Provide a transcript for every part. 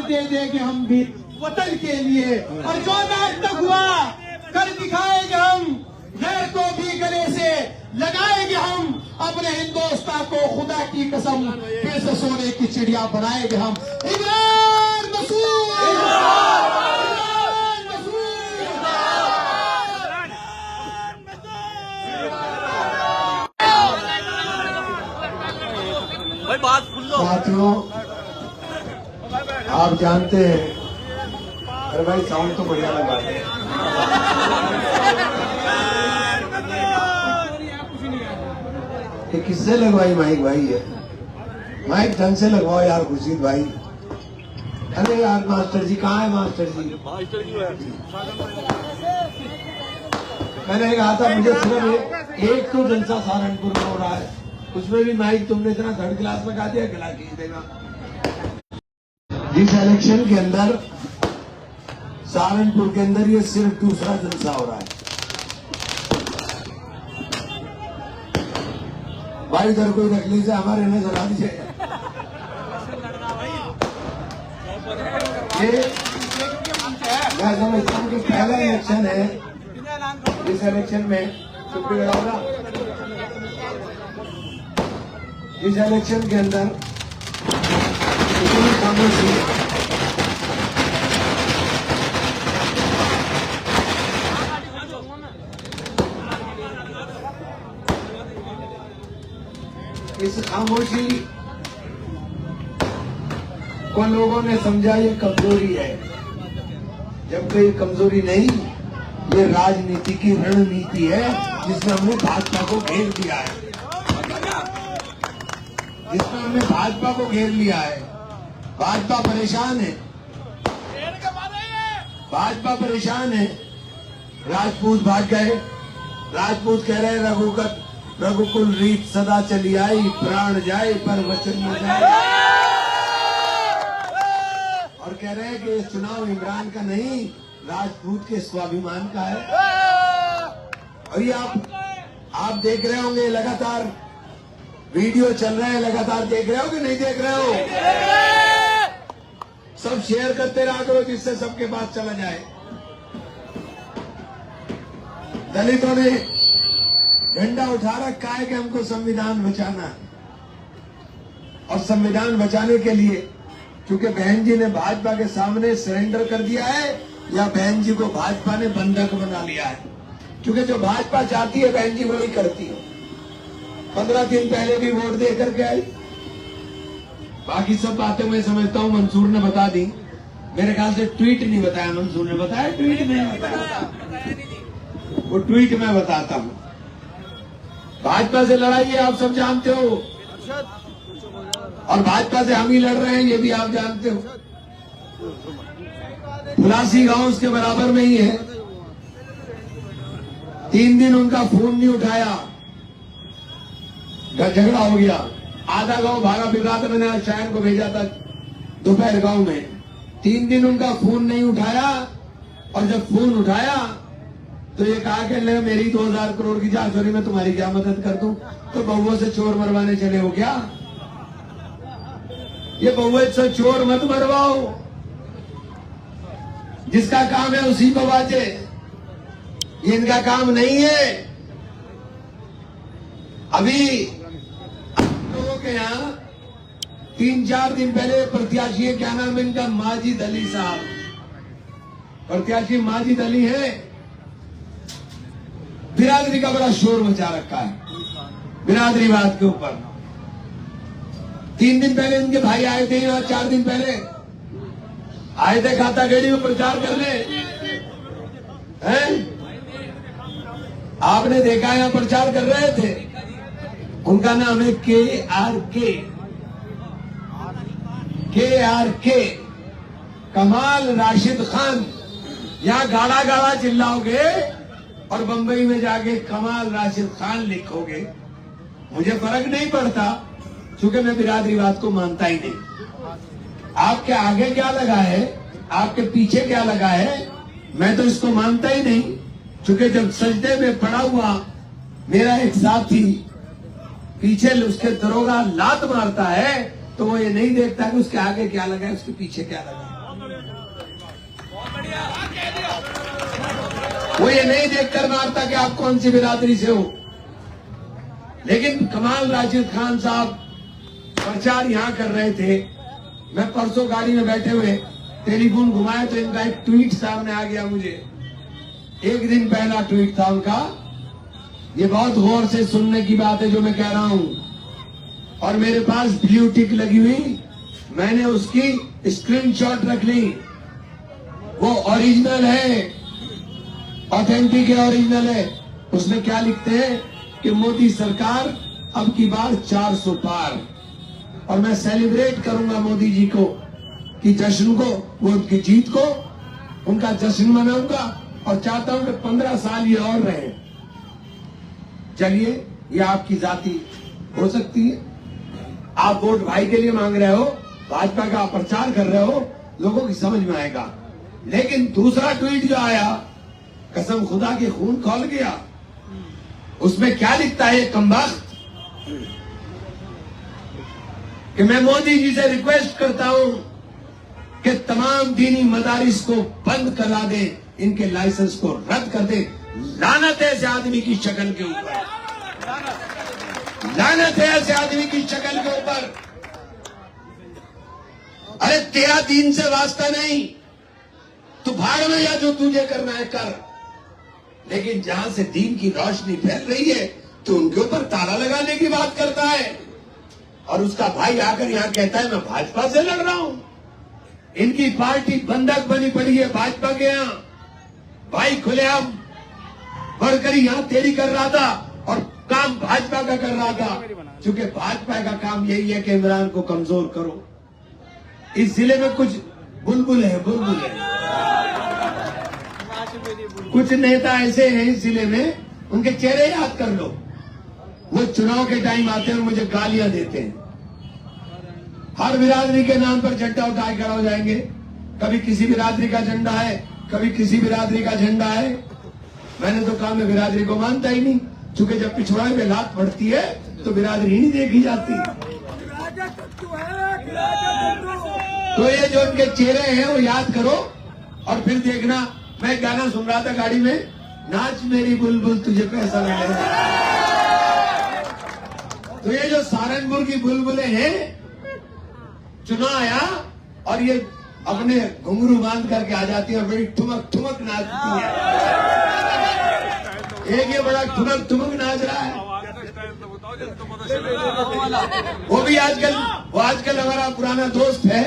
दे देंगे हम भी वतन के लिए। और जो नाटक हुआ कर दिखाएंगे हम, गैर को भी गले से लगाएंगे हम, अपने हिंदुस्तान को खुदा की कसम फिर से सोने की चिड़िया बनाएंगे हम। इमरान मसूद, इमरान मसूद। भाई बात सुन लो। साथियों, आप जानते हैं, अरे भाई साउंड तो बढ़िया लगा है। ये किससे लगवाई माइक भाई? है माइक ढंग से लगवाओ यार खुर्शीद भाई। अरे यार मास्टर जी कहाँ है? मास्टर जी मैंने कहा था मुझे सिर्फ एक तो जलसा सहारनपुर में हो रहा है, उसमें भी माइक तुमने इतना थर्ड क्लास लगा दिया, गला खींच देगा। इस इलेक्शन के अंदर सहारनपुर के अंदर ये सिर्फ दूसरा जलसा हो रहा है। भाई इधर कोई रख लीजिए, हमारे ने जला दीजिए। ये मैं समझता हूँ कि पहला इलेक्शन है, इस इलेक्शन में चुप्पी लगाओ। इस इलेक्शन के अंदर इतनी खामोशी, इस खामोशी को लोगों ने समझा ये कमजोरी है, जबकि ये कमजोरी नहीं, ये राजनीति की रणनीति है जिसमें हमने भाजपा को घेर दिया है, जिसमें हमने भाजपा को घेर लिया है। भाजपा परेशान है, भाजपा परेशान है। राजपूत भाग गए, राजपूत कह रहे रघुगत रघुकुल रीत सदा चली आई, प्राण जाए पर वचन न जाए। और कह रहे हैं कि ये चुनाव इमरान का नहीं, राजपूत के स्वाभिमान का है। और ये आप देख रहे होंगे, लगातार वीडियो चल रहे हैं, लगातार देख रहे हो कि नहीं देख रहे हो? सब शेयर करते रहा करो जिससे सबके पास चला जाए। दलितों ने झंडा उठा रखा है कि हमको संविधान बचाना है, और संविधान बचाने के लिए क्योंकि बहन जी ने भाजपा के सामने सरेंडर कर दिया है, या बहन जी को भाजपा ने बंधक बना लिया है, क्योंकि जो भाजपा चाहती है बहन जी वही करती है। 15 दिन पहले भी वोट दे करके आई। बाकी सब बातें मैं समझता हूँ मंसूर ने बता दी, मेरे ख्याल से ट्वीट नहीं बताया, मंसूर ने बताया, ट्वीट नहीं बताया, वो ट्वीट में बताता हूँ। भाजपा से लड़ाई है, आप सब जानते हो, और भाजपा से हम ही लड़ रहे हैं, ये भी आप जानते हो। फुलासी गांव उसके बराबर में ही है। 3 दिन उनका फोन नहीं उठाया, झगड़ा हो गया, आधा गांव भागा फिरा था। मैंने आज शायर को भेजा था दोपहर गांव में। 3 दिन उनका फोन नहीं उठाया, और जब फोन उठाया तो ये कहा कि ले मेरी 2000 करोड़ की जाचोरी में तुम्हारी क्या मदद कर दूं? तो बहुओं से चोर मरवाने चले हो क्या? ये बहुओं से चोर मत मरवाओ, जिसका काम है उसी को बाजे, ये इनका काम नहीं है। अभी लोगों के यहाँ 3-4 दिन पहले प्रत्याशी है, क्या नाम है इनका, माजिद अली साहब, प्रत्याशी माजिद अली है, बिरादरी का बड़ा शोर मचा रखा है, बिरादरीवाद के ऊपर। 3 दिन पहले इनके भाई आए थे यहाँ, 4 दिन पहले आए थे खातागेड़ी में प्रचार करने, हैं? आपने देखा यहाँ प्रचार कर रहे थे। उनका नाम है KRK, कमाल राशिद खान। यहाँ गाड़ा गाड़ा चिल्लाओगे और बंबई में जाके कमाल राशिद खान लिखोगे, मुझे फर्क नहीं पड़ता, क्योंकि मैं बिरादरीवाद को मानता ही नहीं। आपके आगे क्या लगा है, आपके पीछे क्या लगा है, मैं तो इसको मानता ही नहीं। क्योंकि जब सजदे में पड़ा हुआ मेरा एक साथी पीछे उसके दरोगा लात मारता है, तो वो ये नहीं देखता कि उसके आगे क्या लगा है, उसके पीछे क्या लगा है। वो ये नहीं देखकर मारता कि आप कौन सी बिरादरी से हो। लेकिन कमाल राशिद खान साहब प्रचार यहां कर रहे थे, मैं परसों गाड़ी में बैठे हुए टेलीफोन घुमाया तो इनका एक ट्वीट सामने आ गया मुझे। एक दिन पहला ट्वीट था उनका। ये बहुत गौर से सुनने की बात है जो मैं कह रहा हूं, और मेरे पास ब्लू टिक लगी हुई, मैंने उसकी स्क्रीनशॉट रख ली। वो ओरिजिनल है, ऑथेंटिक है, ओरिजिनल है। उसमें क्या लिखते हैं कि मोदी सरकार अब की बार 400 पार, और मैं सेलिब्रेट करूंगा मोदी जी को कि जश्न को, वो उनकी जीत को, उनका जश्न मनाऊंगा और चाहता हूं कि 15 साल ये और रहे। चलिए, ये आपकी जाति हो सकती है। आप वोट भाई के लिए मांग रहे हो, भाजपा का प्रचार कर रहे हो, लोगों की समझ में आएगा। लेकिन दूसरा ट्वीट जो आया, कसम खुदा के खून खौल गया। उसमें क्या लिखता है ये कमबख्त कि मैं मोदी जी से रिक्वेस्ट करता हूं कि तमाम दीनी मदारिस को बंद करा दे, इनके लाइसेंस को रद्द कर दे। लानत है ऐसे आदमी की शक्ल के ऊपर, लानत है ऐसे आदमी की शक्ल के ऊपर। अरे तेरा दीन से वास्ता नहीं, तू भाड़ में या जो तुझे करना है कर, लेकिन जहां से दीन की रोशनी फैल रही है तो उनके ऊपर ताला लगाने की बात करता है। और उसका भाई आकर यहां कहता है मैं भाजपा से लड़ रहा हूं। इनकी पार्टी बंधक बनी पड़ी है भाजपा के यहां। भाई खुलेआम बढ़कर यहां तेरी कर रहा था और काम भाजपा का कर रहा था, क्योंकि भाजपा का काम यही है कि इमरान को कमजोर करो। इस जिले में कुछ बुलबुल है, बुलबुल है। कुछ नेता ऐसे हैं इस जिले में, उनके चेहरे याद कर लो। वो चुनाव के टाइम आते हैं और मुझे गालियां देते हैं। हर बिरादरी के नाम पर झंडा उठाए खड़ा हो जाएंगे। कभी किसी बिरादरी का झंडा है, कभी किसी बिरादरी का झंडा है। मैंने तो कहा मैं बिरादरी को मानता ही नहीं, क्योंकि जब पिछवाड़े में लात पड़ती है तो बिरादरी नहीं देखी जाती। तो ये जो उनके चेहरे हैं वो याद करो और फिर देखना। मैं गाना सुन रहा था गाड़ी में, नाच मेरी बुलबुल तुझे पैसा मिलेगा। तो ये जो सहारनपुर की बुलबुलें हैं, चुनाव आया और ये अपने घुंघरू बांध करके आ जाती है और बड़ी ठुमक ठुमक नाचती है। एक ये बड़ा ठुमक ठुमक नाच रहा है। वो भी आजकल हमारा पुराना दोस्त है,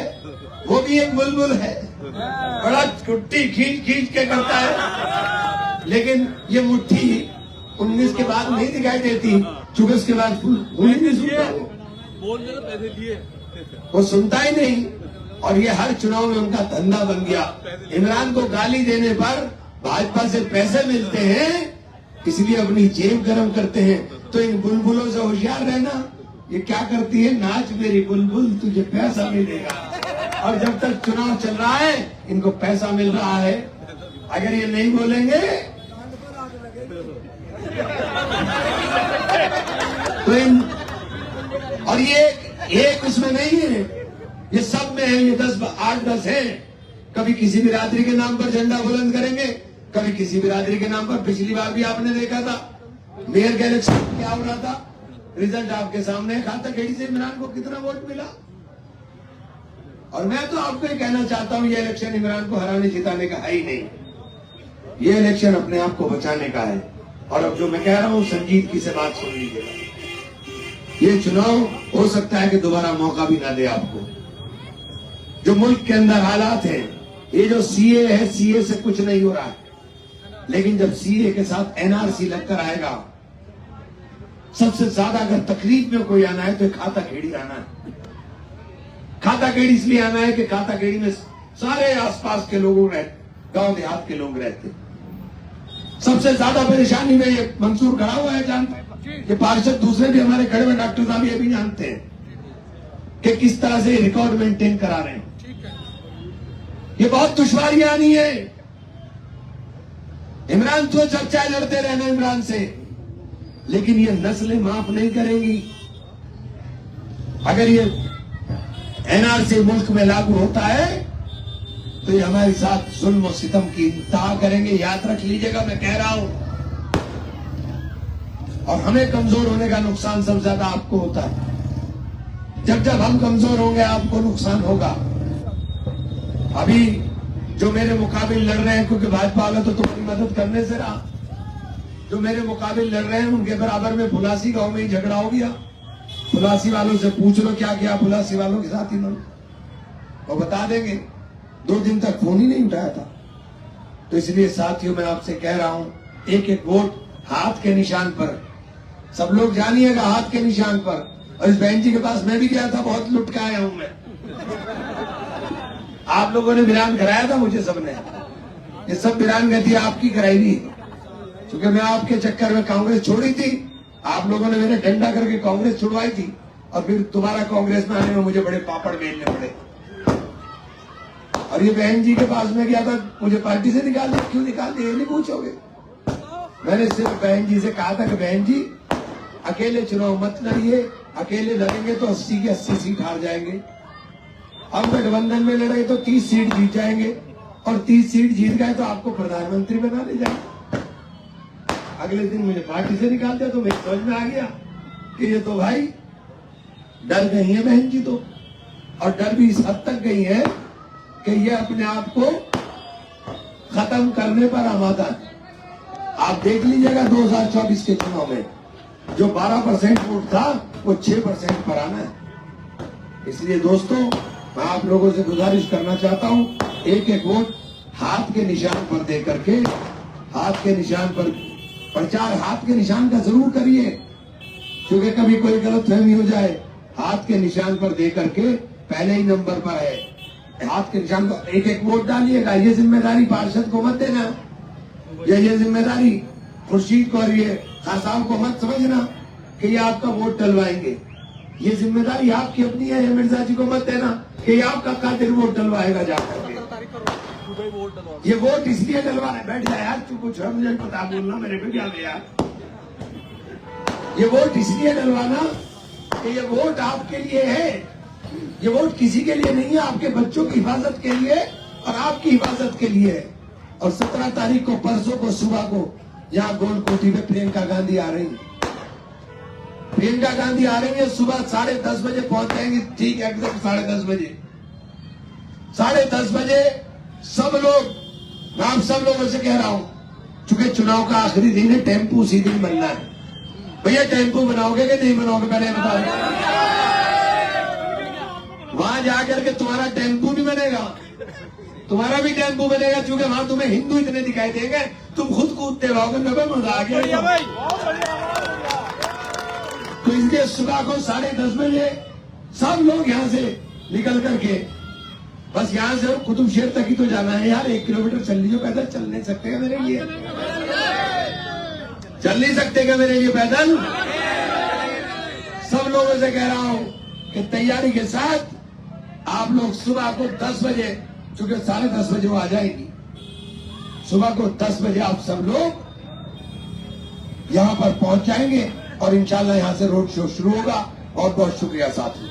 वो भी एक बुलबुल है, बड़ा छुट्टी खींच खींच के करता है। लेकिन ये मुट्ठी 19 के बाद नहीं दिखाई देती, क्योंकि उसके बाद फूल नहीं सुनता। बोलने तो पैसे दिए, वो सुनता ही नहीं, और ये हर चुनाव में उनका धंधा बन गया। इमरान को गाली देने पर भाजपा से पैसे मिलते हैं, इसलिए अपनी जेब गर्म करते हैं। तो इन बुलबुलों से होशियार रहना। ये क्या करती है, नाच मेरी बुलबुल तुझे पैसा मिलेगा। और जब तक चुनाव चल रहा है इनको पैसा मिल रहा है। अगर ये नहीं बोलेंगे तो और ये एक उसमें नहीं है, ये सब में है। ये 8-10 है। कभी किसी बिरादरी के नाम पर झंडा बुलंद करेंगे, कभी किसी बिरादरी के नाम पर। पिछली बार भी आपने देखा था मेयर के इलेक्शन क्या हो रहा था, रिजल्ट आपके सामने। खाता खेड़ी से इमरान को कितना वोट मिला। और मैं तो आपको ये कहना चाहता हूं, ये इलेक्शन इमरान को हराने जिताने का है ही नहीं। ये इलेक्शन अपने आप को बचाने का है। और अब जो मैं कह रहा हूं, संजीदगी से बात सुन लीजिएगा। ये चुनाव हो सकता है कि दोबारा मौका भी ना दे आपको। जो मुल्क के अंदर हालात हैं, ये जो सीए है, सीए से कुछ नहीं हो रहा है। लेकिन जब सीए के साथ एनआरसी लगकर आएगा, सबसे ज्यादा अगर तकलीफ में कोई आना है तो खाता खेड़ी आना है। खाता खेड़ी इसलिए आना है कि खाता खेड़ी में सारे आसपास के लोग रहते, गांव देहात के लोग रहते। सबसे ज्यादा परेशानी में ये मंसूर खड़ा हुआ है, जानते। ये पार्षद दूसरे भी हमारे खड़े हुए डॉक्टर साहब ये भी जानते हैं कि किस तरह से रिकॉर्ड मेंटेन करा रहे हैं। ये बहुत दुश्वारियां आनी है। इमरान तो चर्चाएं लड़ते रहना इमरान से, लेकिन ये नस्लें माफ नहीं करेंगी। अगर ये एनआरसी मुल्क में लागू होता है तो ये हमारे साथ जुल्म और सितम की इंतहा करेंगे। याद रख लीजिएगा, मैं कह रहा हूं। और हमें कमजोर होने का नुकसान सबसे ज्यादा आपको होता है। जब जब हम कमजोर होंगे आपको नुकसान होगा। अभी जो मेरे मुकाबिल लड़ रहे हैं, क्योंकि भाजपा वाला तो तुम्हारी मदद करने से रहा, जो मेरे मुकाबिल लड़ रहे हैं उनके बराबर में फुलासी गांव में ही झगड़ा हो गया। फुलासी वालों से पूछ लो क्या किया फुलासी वालों के साथ इन्होंने, वो बता देंगे। 2 दिन तक फोन ही नहीं उठाया था। तो इसलिए साथियों मैं आपसे कह रहा हूं, एक एक वोट हाथ के निशान पर, सब लोग जानिएगा, हाथ के निशान पर। और इस बहन जी के पास मैं भी गया था, बहुत लुट के आया हूं मैं। आप लोगों ने बिरान कराया था मुझे, सबने। ये सब बिरान गति आपकी कराई थी, क्योंकि मैं आपके चक्कर में कांग्रेस छोड़ी थी। आप लोगों ने मेरे डंडा करके कांग्रेस छुड़वाई थी, और फिर दोबारा कांग्रेस में आने में मुझे बड़े पापड़ बेलने पड़े। और ये बहन जी के पास में गया था, मुझे पार्टी से निकाल दिया। क्यों निकाल दिया ये नहीं पूछोगे। मैंने सिर्फ बहन जी से कहा था कि बहन जी अकेले चुनाव मत लड़िए, अकेले लड़ेंगे तो 80 की 80 सीट हार जाएंगे। अब गठबंधन में लड़े तो 30 सीट जीत जाएंगे, और 30 सीट जीत गए तो आपको प्रधानमंत्री बना ले जाएंगे। अगले दिन मुझे पार्टी से निकाल दिया, तो मेरी समझ में आ गया कि ये तो भाई डर गई है बहन जी तो। और डर भी इस हद तक गई है कि ये अपने आप को खत्म करने पर आमादा है। आप देख लीजिएगा 2024 के चुनाव में जो 12% वोट था वो 6% पर आना है। इसलिए दोस्तों मैं आप लोगों से गुजारिश करना चाहता हूं, एक एक वोट हाथ के निशान पर दे करके, हाथ के निशान पर प्रचार हाथ के निशान का जरूर करिए, क्योंकि कभी कोई गलतफहमी हो जाए। हाथ के निशान पर दे करके पहले ही नंबर पर है, हाथ के निशान पर एक एक वोट डालिएगा। ये जिम्मेदारी पार्षद को मत देना, ये जिम्मेदारी खुर्शीद को और ये खासाओं को मत समझना कि ये आपका वोट डलवाएंगे। ये जिम्मेदारी आपकी अपनी है। मिर्जा जी को मत देना कि ये आपका कातिल वोट डलवाएगा जाकर के। ये वोट इसलिए डलवाना, बैठ जाए यार, तू कुछ है मुझे पता, बोलना मेरे पे क्या यार। ये वोट इसलिए डलवाना कि ये वोट आपके लिए है, ये वोट किसी के लिए नहीं है, आपके बच्चों की हिफाजत के लिए और आपकी हिफाजत के लिए है। और 17 तारीख को, परसों को सुबह को यहाँ गोल कोठी में प्रियंका गांधी आ रही है। प्रियंका गांधी आ रही है, सुबह 10:30 बजे पहुंच जाएंगी। ठीक है, एकदम 10:30 बजे। 10:30 बजे सब लोग, मैं आप सब लोगों से कह रहा हूं, चूंकि चुनाव का आखिरी दिन है, टेम्पू उसी दिन बनना है। भैया टेम्पू बनाओगे कि नहीं बनाओगे पहले बताओ। वहां जाकर के तुम्हारा टेम्पू नहीं बनेगा, तुम्हारा भी टेम्पू बनेगा, क्योंकि वहां तुम्हें हिंदू इतने दिखाई देंगे, तुम खुद कूदते रहोगे। मजा आ गया। तो इसलिए सुबह को 10:30 बजे सब लोग यहां से निकल करके, बस यहां से कुतुब शेर तक ही तो जाना है यार। 1 किलोमीटर चल लीजिए, पैदल चल नहीं सकते क्या मेरे लिए? चल नहीं सकते क्या मेरे लिए पैदल? सब लोगों से कह रहा हूं कि तैयारी के साथ आप लोग सुबह को 10 बजे, चूंकि 10:30 बजे वो आ जाएगी, सुबह को 10 बजे आप सब लोग यहां पर पहुंच जाएंगे और इंशाल्लाह यहां से रोड शो शुरू होगा। बहुत बहुत शुक्रिया साथियों।